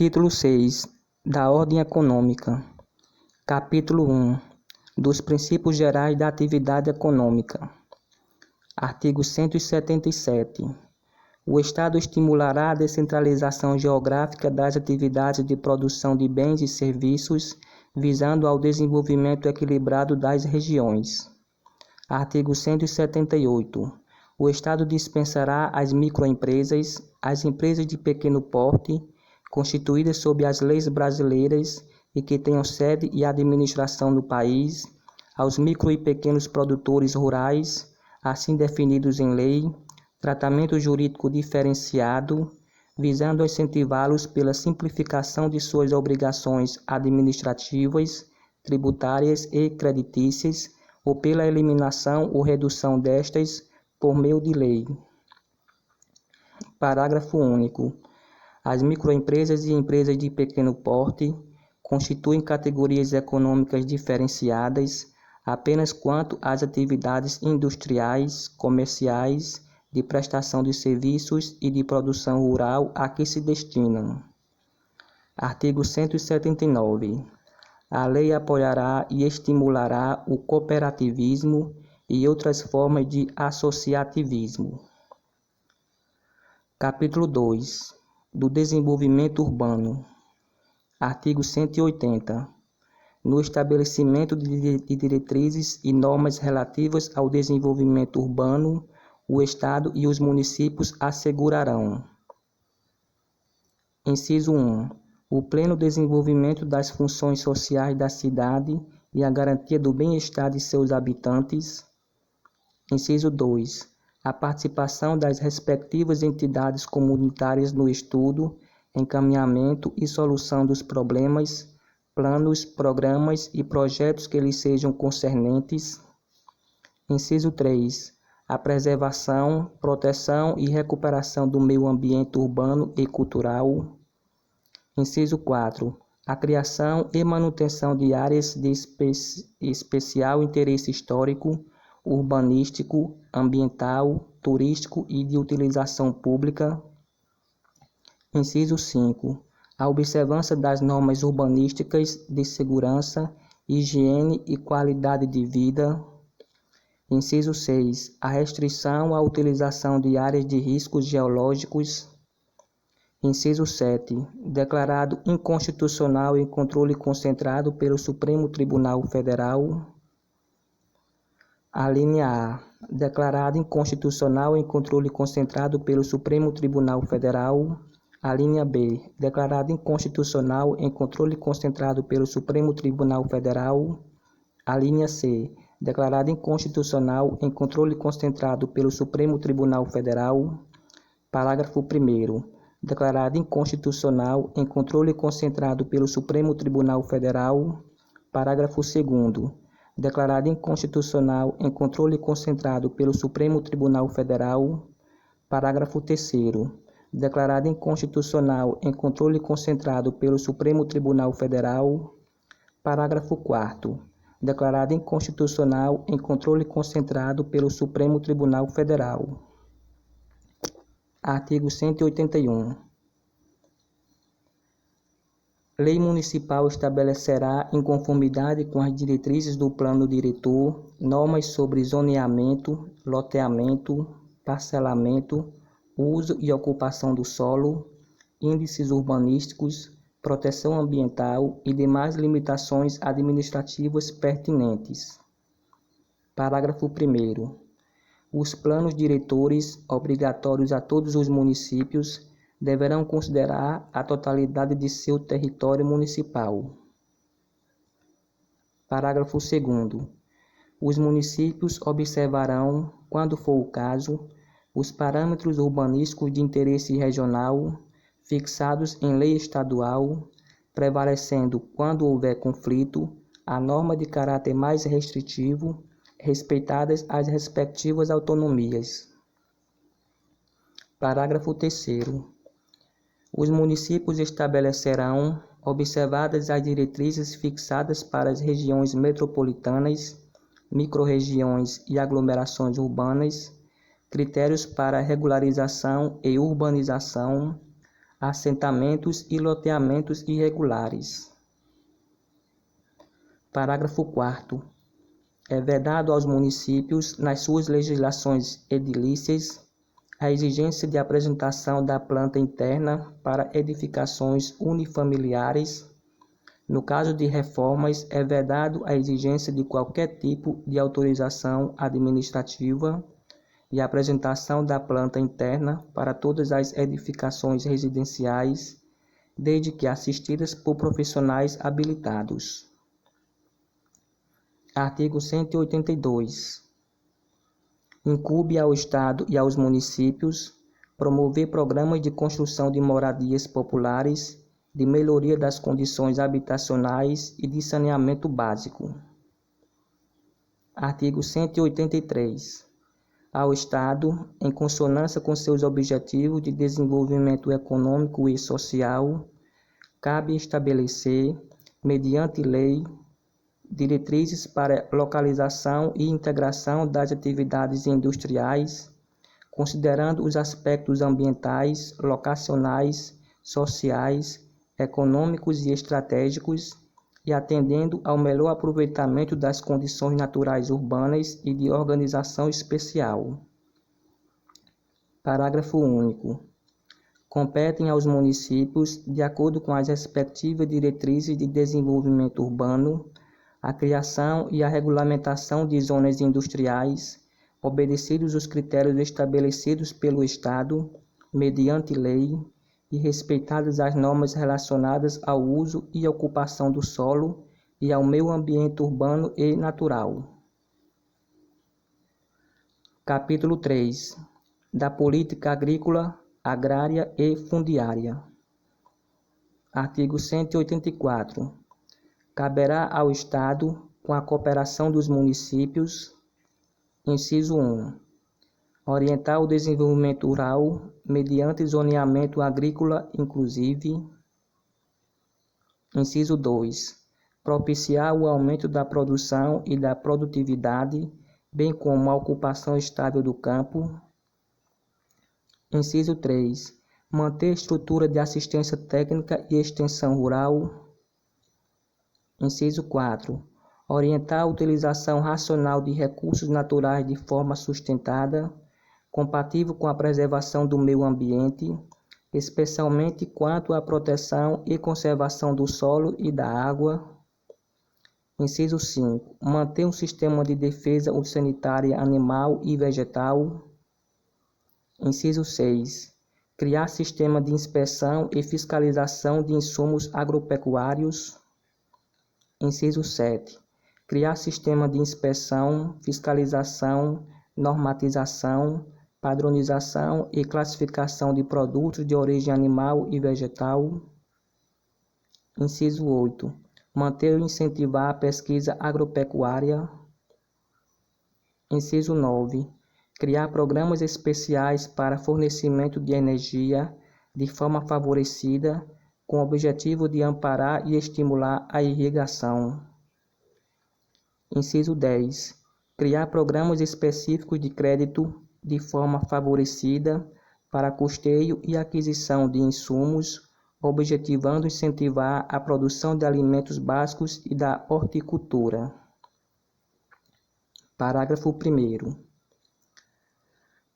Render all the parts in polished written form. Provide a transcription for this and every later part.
Título 6 da Ordem Econômica. Capítulo 1 dos Princípios Gerais da Atividade Econômica. Artigo 177. O Estado estimulará a descentralização geográfica das atividades de produção de bens e serviços, visando ao desenvolvimento equilibrado das regiões. Artigo 178. O Estado dispensará às microempresas, às empresas de pequeno porte, constituídas sob as leis brasileiras e que tenham sede e administração no país, aos micro e pequenos produtores rurais, assim definidos em lei, tratamento jurídico diferenciado, visando incentivá-los pela simplificação de suas obrigações administrativas, tributárias e creditícias, ou pela eliminação ou redução destas por meio de lei. Parágrafo único. As microempresas e empresas de pequeno porte constituem categorias econômicas diferenciadas apenas quanto às atividades industriais, comerciais, de prestação de serviços e de produção rural a que se destinam. Artigo 179. A lei apoiará e estimulará o cooperativismo e outras formas de associativismo. Capítulo 2 do Desenvolvimento Urbano. Artigo 180. No estabelecimento de diretrizes e normas relativas ao desenvolvimento urbano, o Estado e os municípios assegurarão: Inciso 1. O pleno desenvolvimento das funções sociais da cidade e a garantia do bem-estar de seus habitantes. Inciso 2. A participação das respectivas entidades comunitárias no estudo, encaminhamento e solução dos problemas, planos, programas e projetos que lhes sejam concernentes. Inciso 3. A preservação, proteção e recuperação do meio ambiente urbano e cultural. Inciso 4. A criação e manutenção de áreas de especial interesse histórico, urbanístico, ambiental, turístico e de utilização pública. Inciso 5. A observância das normas urbanísticas de segurança, higiene e qualidade de vida. Inciso 6. A restrição à utilização de áreas de riscos geológicos. Inciso 7. Declarado inconstitucional em controle concentrado pelo Supremo Tribunal Federal. Alínea A. Declarado inconstitucional em controle concentrado pelo Supremo Tribunal Federal. Alínea B. Declarado inconstitucional em controle concentrado pelo Supremo Tribunal Federal. Alínea C. Declarado inconstitucional em controle concentrado pelo Supremo Tribunal Federal. Parágrafo 1º. Declarado inconstitucional em controle concentrado pelo Supremo Tribunal Federal. Parágrafo 2º. Declarado inconstitucional em controle concentrado pelo Supremo Tribunal Federal. Parágrafo 3º. Declarado inconstitucional em controle concentrado pelo Supremo Tribunal Federal. Parágrafo 4º. Declarado inconstitucional em controle concentrado pelo Supremo Tribunal Federal. Artigo 181. Lei municipal estabelecerá, em conformidade com as diretrizes do Plano Diretor, normas sobre zoneamento, loteamento, parcelamento, uso e ocupação do solo, índices urbanísticos, proteção ambiental e demais limitações administrativas pertinentes. Parágrafo 1º. Os planos diretores, obrigatórios a todos os municípios, deverão considerar a totalidade de seu território municipal. Parágrafo 2º. Os municípios observarão, quando for o caso, os parâmetros urbanísticos de interesse regional, fixados em lei estadual, prevalecendo, quando houver conflito, a norma de caráter mais restritivo, respeitadas as respectivas autonomias. Parágrafo 3º. Os municípios estabelecerão, observadas as diretrizes fixadas para as regiões metropolitanas, microrregiões e aglomerações urbanas, critérios para regularização e urbanização, assentamentos e loteamentos irregulares. Parágrafo 4º. É vedado aos municípios, nas suas legislações edilícias, a exigência de apresentação da planta interna para edificações unifamiliares. No caso de reformas, é vedado a exigência de qualquer tipo de autorização administrativa e apresentação da planta interna para todas as edificações residenciais, desde que assistidas por profissionais habilitados. Artigo 182. Incumbe ao Estado e aos municípios promover programas de construção de moradias populares, de melhoria das condições habitacionais e de saneamento básico. Artigo 183. Ao Estado, em consonância com seus objetivos de desenvolvimento econômico e social, cabe estabelecer, mediante lei, diretrizes para localização e integração das atividades industriais, considerando os aspectos ambientais, locacionais, sociais, econômicos e estratégicos, e atendendo ao melhor aproveitamento das condições naturais urbanas e de organização especial. Parágrafo único. Competem aos municípios, de acordo com as respectivas diretrizes de desenvolvimento urbano, a criação e a regulamentação de zonas industriais, obedecidos os critérios estabelecidos pelo Estado, mediante lei, e respeitadas as normas relacionadas ao uso e ocupação do solo e ao meio ambiente urbano e natural. Capítulo 3. Da política agrícola, agrária e fundiária. Artigo 184. Caberá ao Estado, com a cooperação dos municípios, inciso 1, orientar o desenvolvimento rural mediante zoneamento agrícola inclusive. Inciso 2, propiciar o aumento da produção e da produtividade, bem como a ocupação estável do campo. Inciso 3, manter estrutura de assistência técnica e extensão rural. Inciso 4. Orientar a utilização racional de recursos naturais de forma sustentada, compatível com a preservação do meio ambiente, especialmente quanto à proteção e conservação do solo e da água. Inciso 5. Manter um sistema de defesa sanitária animal e vegetal. Inciso 6. Criar sistema de inspeção e fiscalização de insumos agropecuários. Inciso 7. Criar sistema de inspeção, fiscalização, normatização, padronização e classificação de produtos de origem animal e vegetal. Inciso 8. Manter e incentivar a pesquisa agropecuária. Inciso 9. Criar programas especiais para fornecimento de energia de forma favorecida, com o objetivo de amparar e estimular a irrigação. Inciso 10. Criar programas específicos de crédito de forma favorecida para custeio e aquisição de insumos, objetivando incentivar a produção de alimentos básicos e da horticultura. Parágrafo 1º.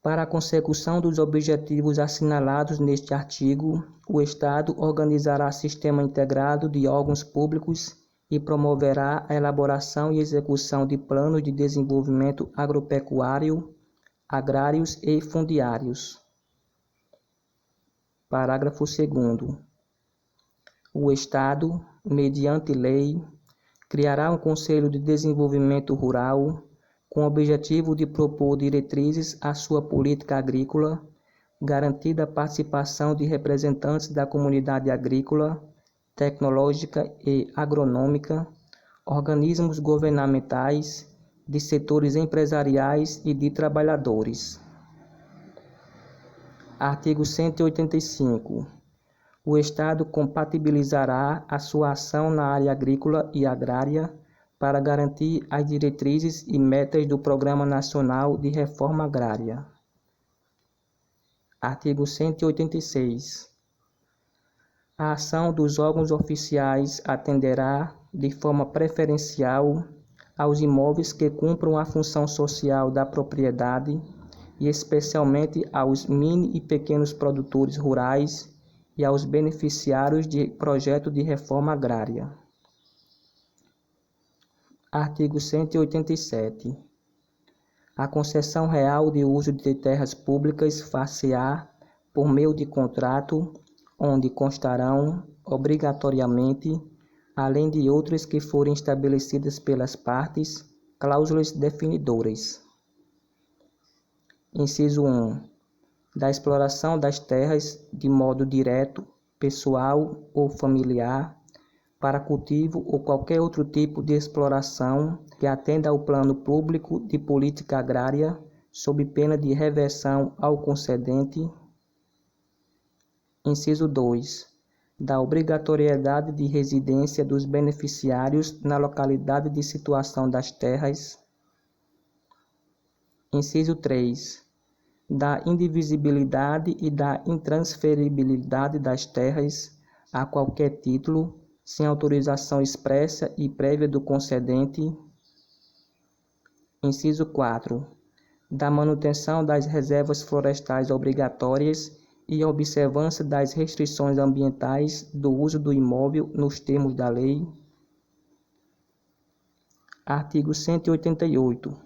Para a consecução dos objetivos assinalados neste artigo, o Estado organizará sistema integrado de órgãos públicos e promoverá a elaboração e execução de planos de desenvolvimento agropecuário, agrários e fundiários. Parágrafo 2º. O Estado, mediante lei, criará um Conselho de Desenvolvimento Rural, com o objetivo de propor diretrizes à sua política agrícola, garantida a participação de representantes da comunidade agrícola, tecnológica e agronômica, organismos governamentais, de setores empresariais e de trabalhadores. Artigo 185. O Estado compatibilizará a sua ação na área agrícola e agrária para garantir as diretrizes e metas do Programa Nacional de Reforma Agrária. Artigo 186. A ação dos órgãos oficiais atenderá de forma preferencial aos imóveis que cumpram a função social da propriedade e especialmente aos mini e pequenos produtores rurais e aos beneficiários de projeto de reforma agrária. Artigo 187. A concessão real de uso de terras públicas far-se-á por meio de contrato, onde constarão, obrigatoriamente, além de outras que forem estabelecidas pelas partes, cláusulas definidoras. Inciso 1. Da exploração das terras de modo direto, pessoal ou familiar, para cultivo ou qualquer outro tipo de exploração que atenda ao plano público de política agrária, sob pena de reversão ao concedente. Inciso 2. Da obrigatoriedade de residência dos beneficiários na localidade de situação das terras. Inciso 3. Da indivisibilidade e da intransferibilidade das terras a qualquer título, sem autorização expressa e prévia do concedente. Inciso 4. Da manutenção das reservas florestais obrigatórias e observância das restrições ambientais do uso do imóvel nos termos da lei. Artigo 188.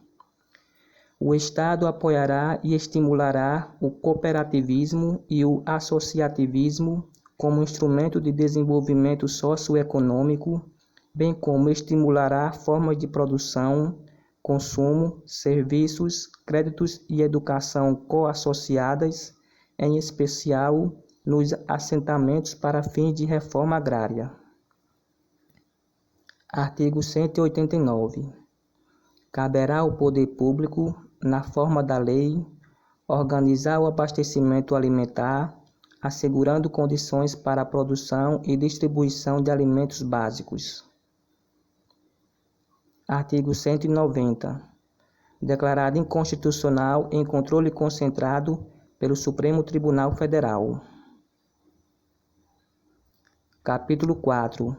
O Estado apoiará e estimulará o cooperativismo e o associativismo como instrumento de desenvolvimento socioeconômico, bem como estimulará formas de produção, consumo, serviços, créditos e educação coassociadas, em especial nos assentamentos para fins de reforma agrária. Artigo 189. Caberá ao poder público, na forma da lei, organizar o abastecimento alimentar, assegurando condições para a produção e distribuição de alimentos básicos. Artigo 190. Declarado inconstitucional em controle concentrado pelo Supremo Tribunal Federal. Capítulo 4.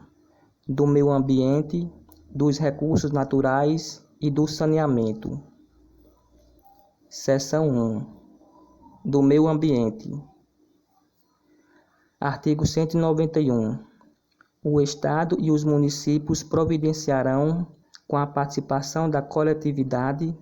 Do meio ambiente, dos recursos naturais e do saneamento. Seção 1. Do meio ambiente. Artigo 191. O Estado e os municípios providenciarão, com a participação da coletividade,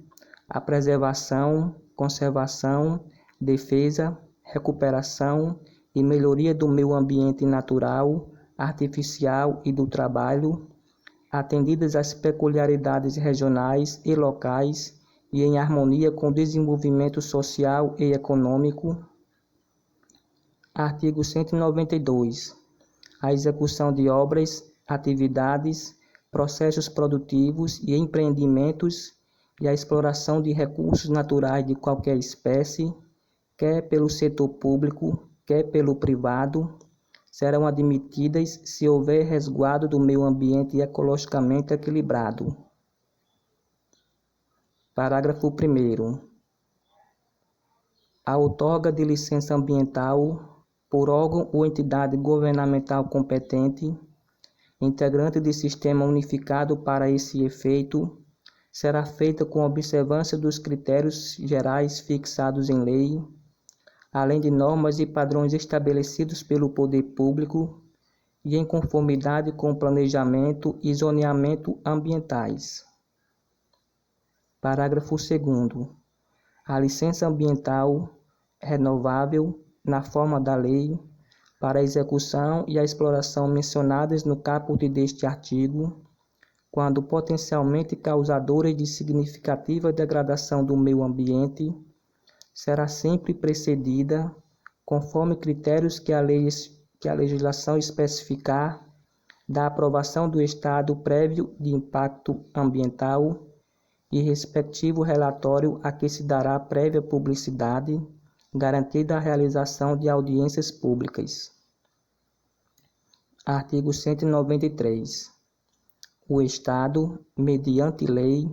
a preservação, conservação, defesa, recuperação e melhoria do meio ambiente natural, artificial e do trabalho, atendidas as peculiaridades regionais e locais e em harmonia com o desenvolvimento social e econômico. Artigo 192. A execução de obras, atividades, processos produtivos e empreendimentos e a exploração de recursos naturais de qualquer espécie, quer pelo setor público, quer pelo privado, serão admitidas se houver resguardo do meio ambiente ecologicamente equilibrado. Parágrafo 1º. A outorga de licença ambiental por órgão ou entidade governamental competente, integrante de sistema unificado para esse efeito, será feita com observância dos critérios gerais fixados em lei, além de normas e padrões estabelecidos pelo poder público e em conformidade com o planejamento e zoneamento ambientais. Parágrafo 2º. A licença ambiental renovável, na forma da lei, para a execução e a exploração mencionadas no caput deste artigo, quando potencialmente causadoras de significativa degradação do meio ambiente, será sempre precedida, conforme critérios que a legislação especificar, da aprovação do estado prévio de impacto ambiental e respectivo relatório a que se dará prévia publicidade, garantida a realização de audiências públicas. Artigo 193. O Estado, mediante lei,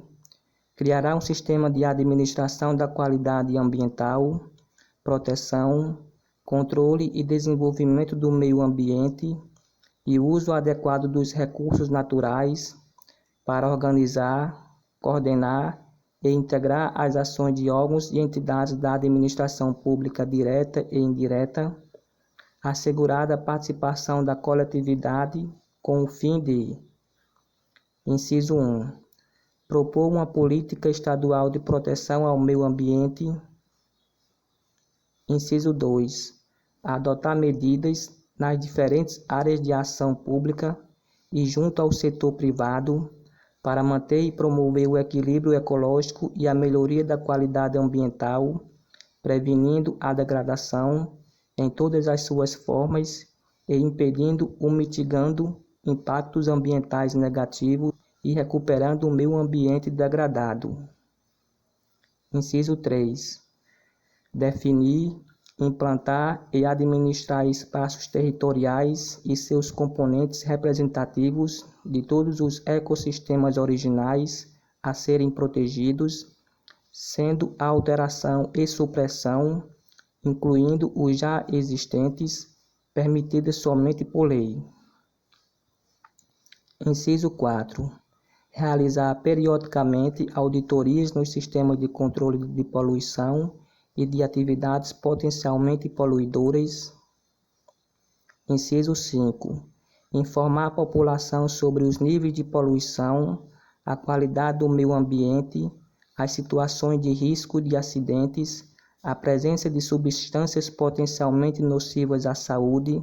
criará um sistema de administração da qualidade ambiental, proteção, controle e desenvolvimento do meio ambiente e uso adequado dos recursos naturais para organizar, coordenar e integrar as ações de órgãos e entidades da administração pública direta e indireta, assegurada a participação da coletividade com o fim de: inciso 1. Propor uma política estadual de proteção ao meio ambiente. Inciso 2. Adotar medidas nas diferentes áreas de ação pública e junto ao setor privado para manter e promover o equilíbrio ecológico e a melhoria da qualidade ambiental, prevenindo a degradação em todas as suas formas e impedindo ou mitigando impactos ambientais negativos e recuperando o meio ambiente degradado. Inciso 3. Definir, implantar e administrar espaços territoriais e seus componentes representativos de todos os ecossistemas originais a serem protegidos, sendo a alteração e supressão, incluindo os já existentes, permitidas somente por lei. Inciso 4. Realizar periodicamente auditorias nos sistemas de controle de poluição e de atividades potencialmente poluidoras. Inciso 5. Informar a população sobre os níveis de poluição, a qualidade do meio ambiente, as situações de risco de acidentes, a presença de substâncias potencialmente nocivas à saúde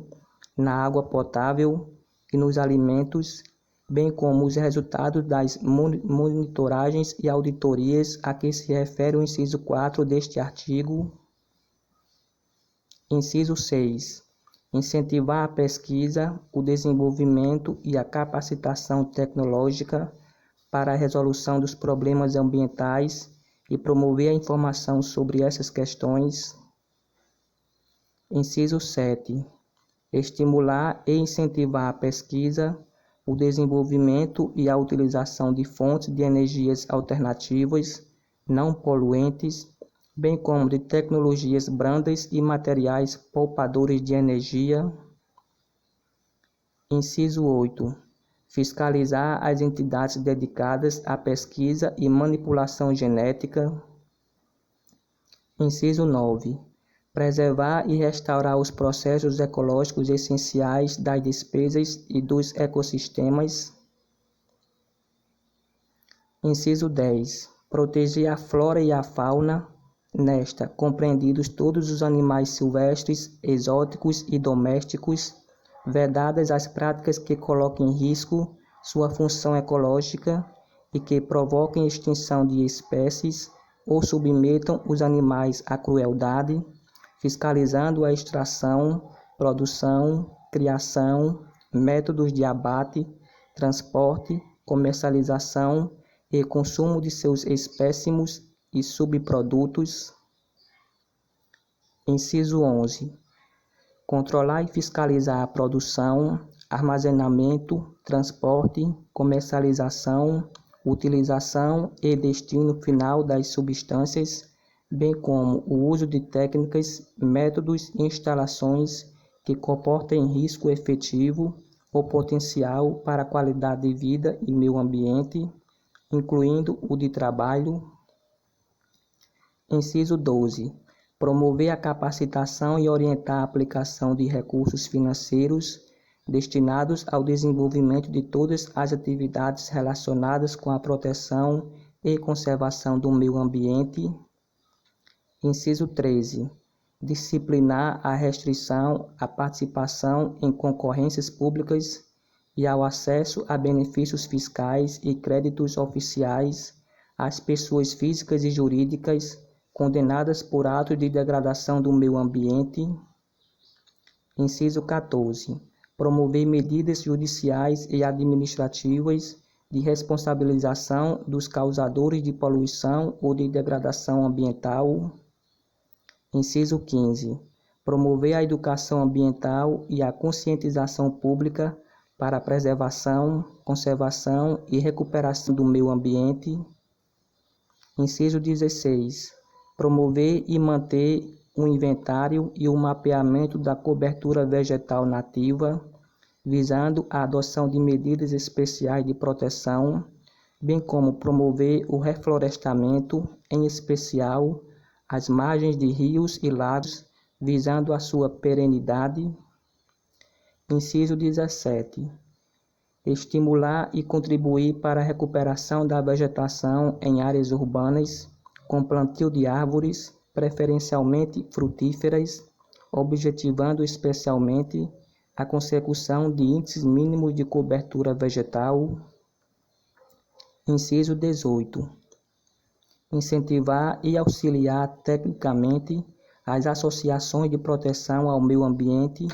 na água potável e nos alimentos, bem como os resultados das monitoragens e auditorias a que se refere o inciso 4 deste artigo. Inciso 6. Incentivar a pesquisa, o desenvolvimento e a capacitação tecnológica para a resolução dos problemas ambientais e promover a informação sobre essas questões. Inciso 7. Estimular e incentivar a pesquisa, o desenvolvimento e a utilização de fontes de energias alternativas, não poluentes, bem como de tecnologias brandas e materiais poupadores de energia. Inciso 8. Fiscalizar as entidades dedicadas à pesquisa e manipulação genética. Inciso 9. Preservar e restaurar os processos ecológicos essenciais das despesas e dos ecossistemas. Inciso 10. Proteger a flora e a fauna, nesta compreendidos todos os animais silvestres, exóticos e domésticos, vedadas as práticas que coloquem em risco sua função ecológica e que provoquem extinção de espécies ou submetam os animais à crueldade, fiscalizando a extração, produção, criação, métodos de abate, transporte, comercialização e consumo de seus espécimes e subprodutos. Inciso 11. Controlar e fiscalizar a produção, armazenamento, transporte, comercialização, utilização e destino final das substâncias, bem como o uso de técnicas, métodos e instalações que comportem risco efetivo ou potencial para a qualidade de vida e meio ambiente, incluindo o de trabalho. Inciso 12. Promover a capacitação e orientar a aplicação de recursos financeiros destinados ao desenvolvimento de todas as atividades relacionadas com a proteção e conservação do meio ambiente. Inciso 13. Disciplinar a restrição à participação em concorrências públicas e ao acesso a benefícios fiscais e créditos oficiais às pessoas físicas e jurídicas condenadas por atos de degradação do meio ambiente. Inciso 14. Promover medidas judiciais e administrativas de responsabilização dos causadores de poluição ou de degradação ambiental. Inciso 15. Promover a educação ambiental e a conscientização pública para a preservação, conservação e recuperação do meio ambiente. Inciso 16. Promover e manter o inventário e o mapeamento da cobertura vegetal nativa, visando a adoção de medidas especiais de proteção, bem como promover o reflorestamento, em especial as margens de rios e lagos, visando a sua perenidade. Inciso 17. Estimular e contribuir para a recuperação da vegetação em áreas urbanas, com plantio de árvores, preferencialmente frutíferas, objetivando especialmente a consecução de índices mínimos de cobertura vegetal. Inciso 18. Incentivar e auxiliar tecnicamente as associações de proteção ao meio ambiente,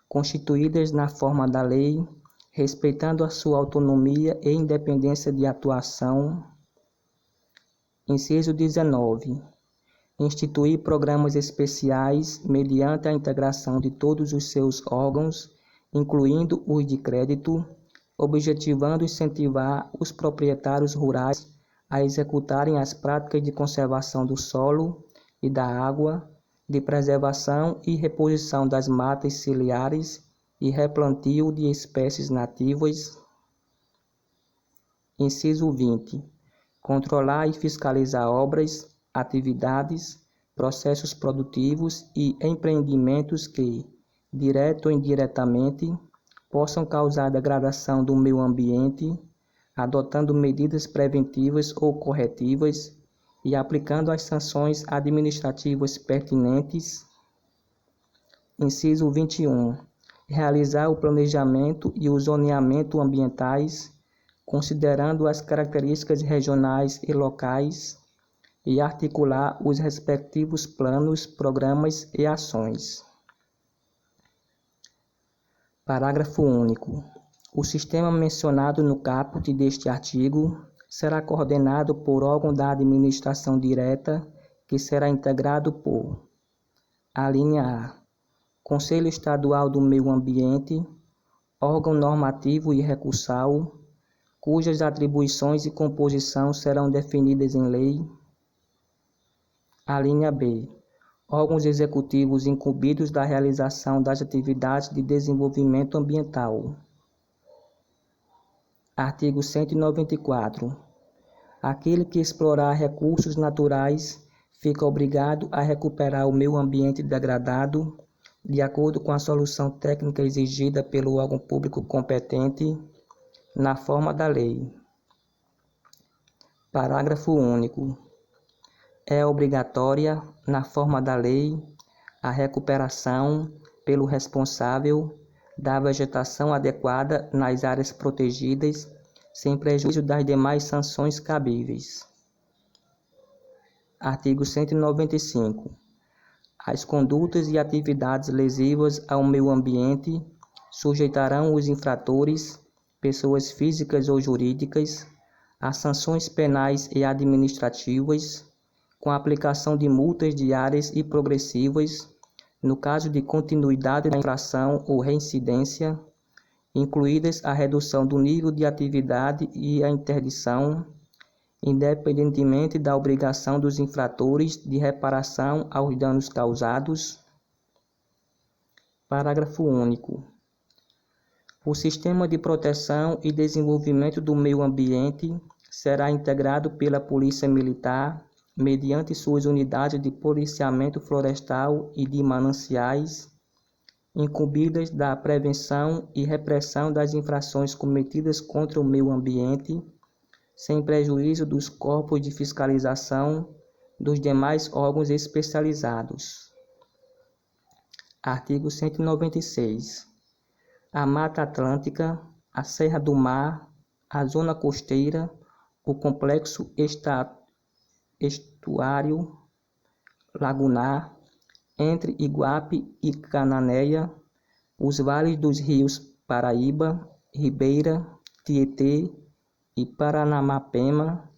constituídas na forma da lei, respeitando a sua autonomia e independência de atuação. Inciso 19. Instituir programas especiais mediante a integração de todos os seus órgãos, incluindo os de crédito, objetivando incentivar os proprietários rurais a executarem as práticas de conservação do solo e da água, de preservação e reposição das matas ciliares e replantio de espécies nativas. Inciso 20. Controlar e fiscalizar obras, atividades, processos produtivos e empreendimentos que, direto ou indiretamente, possam causar degradação do meio ambiente, adotando medidas preventivas ou corretivas e aplicando as sanções administrativas pertinentes. Inciso 21. Realizar o planejamento e o zoneamento ambientais, considerando as características regionais e locais, e articular os respectivos planos, programas e ações. Parágrafo único. O sistema mencionado no caput deste artigo será coordenado por órgão da administração direta, que será integrado por: a linha A. Conselho Estadual do Meio Ambiente, órgão normativo e recursal, cujas atribuições e composição serão definidas em lei. A linha B. Órgãos executivos incumbidos da realização das atividades de desenvolvimento ambiental. Artigo 194. Aquele que explorar recursos naturais fica obrigado a recuperar o meio ambiente degradado, de acordo com a solução técnica exigida pelo órgão público competente, na forma da lei. Parágrafo único. É obrigatória, na forma da lei, a recuperação, pelo responsável, da vegetação adequada nas áreas protegidas, sem prejuízo das demais sanções cabíveis. Artigo 195. As condutas e atividades lesivas ao meio ambiente sujeitarão os infratores, pessoas físicas ou jurídicas, a sanções penais e administrativas, com a aplicação de multas diárias e progressivas, no caso de continuidade da infração ou reincidência, incluídas a redução do nível de atividade e a interdição, independentemente da obrigação dos infratores de reparação aos danos causados. Parágrafo único. O sistema de proteção e desenvolvimento do meio ambiente será integrado pela Polícia Militar, mediante suas unidades de policiamento florestal e de mananciais, incumbidas da prevenção e repressão das infrações cometidas contra o meio ambiente, sem prejuízo dos corpos de fiscalização dos demais órgãos especializados. Artigo 196. A Mata Atlântica, a Serra do Mar, a Zona Costeira, o Complexo Estuário Lagunar, entre Iguape e Cananéia, os vales dos rios Paraíba, Ribeira, Tietê e Paranamapema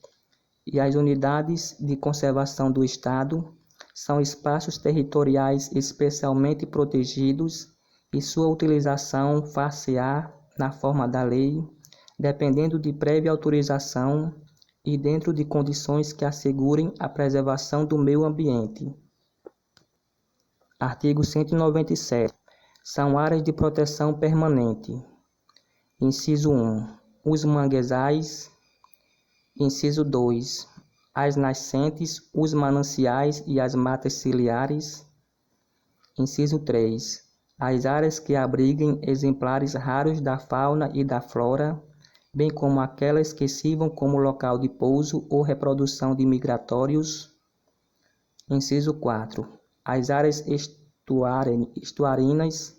e as unidades de conservação do Estado são espaços territoriais especialmente protegidos e sua utilização far-se-á na forma da lei, dependendo de prévia autorização e dentro de condições que assegurem a preservação do meio ambiente. Artigo 197. São áreas de proteção permanente. Inciso 1. Os manguezais. Inciso 2. As nascentes, os mananciais e as matas ciliares. Inciso 3. As áreas que abriguem exemplares raros da fauna e da flora, bem como aquelas que sirvam como local de pouso ou reprodução de migratórios. Inciso 4. As áreas estuarinas.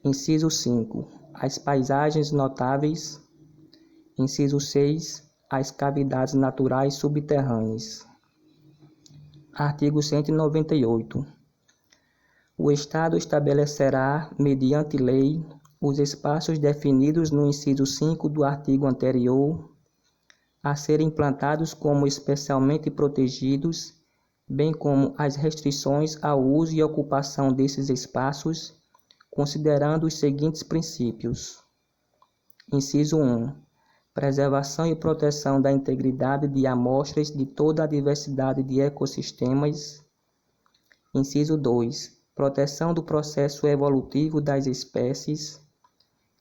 Inciso 5. As paisagens notáveis. Inciso 6. As cavidades naturais subterrâneas. Artigo 198. O Estado estabelecerá, mediante lei, os espaços definidos no inciso 5 do artigo anterior, a serem implantados como especialmente protegidos, bem como as restrições ao uso e ocupação desses espaços, considerando os seguintes princípios. Inciso 1. Preservação e proteção da integridade de amostras de toda a diversidade de ecossistemas. Inciso 2. Proteção do processo evolutivo das espécies.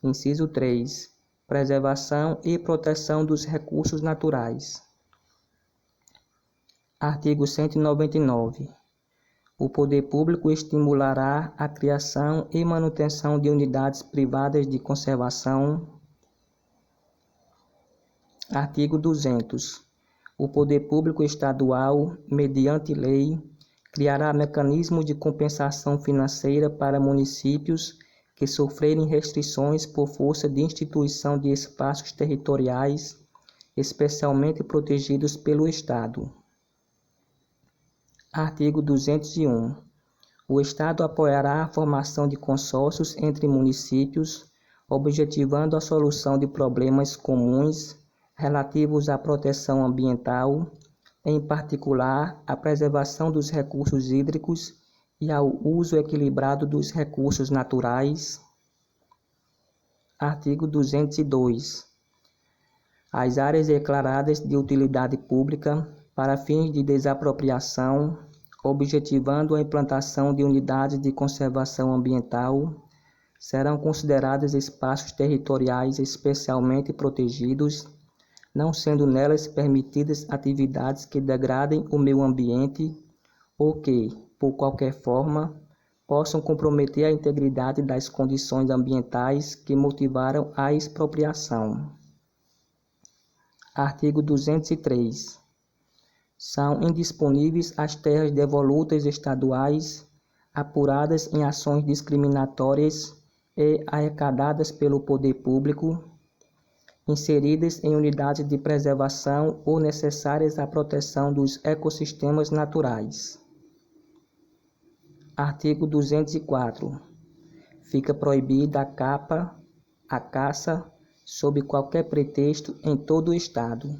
Inciso 3. Preservação e proteção dos recursos naturais. Artigo 199. O poder público estimulará a criação e manutenção de unidades privadas de conservação. Artigo 200. O poder público estadual, mediante lei, criará mecanismos de compensação financeira para municípios que sofrerem restrições por força de instituição de espaços territoriais especialmente protegidos pelo Estado. Artigo 201. O Estado apoiará a formação de consórcios entre municípios, objetivando a solução de problemas comuns relativos à proteção ambiental, em particular, a preservação dos recursos hídricos e ao uso equilibrado dos recursos naturais. Artigo 202. As áreas declaradas de utilidade pública para fins de desapropriação, objetivando a implantação de unidades de conservação ambiental, serão consideradas espaços territoriais especialmente protegidos, não sendo nelas permitidas atividades que degradem o meio ambiente ou que, por qualquer forma, possam comprometer a integridade das condições ambientais que motivaram a expropriação. Artigo 203. São indisponíveis as terras devolutas estaduais, apuradas em ações discriminatórias e arrecadadas pelo poder público, inseridas em unidades de preservação ou necessárias à proteção dos ecossistemas naturais. Artigo 204. Fica proibida a caça, sob qualquer pretexto, em todo o Estado.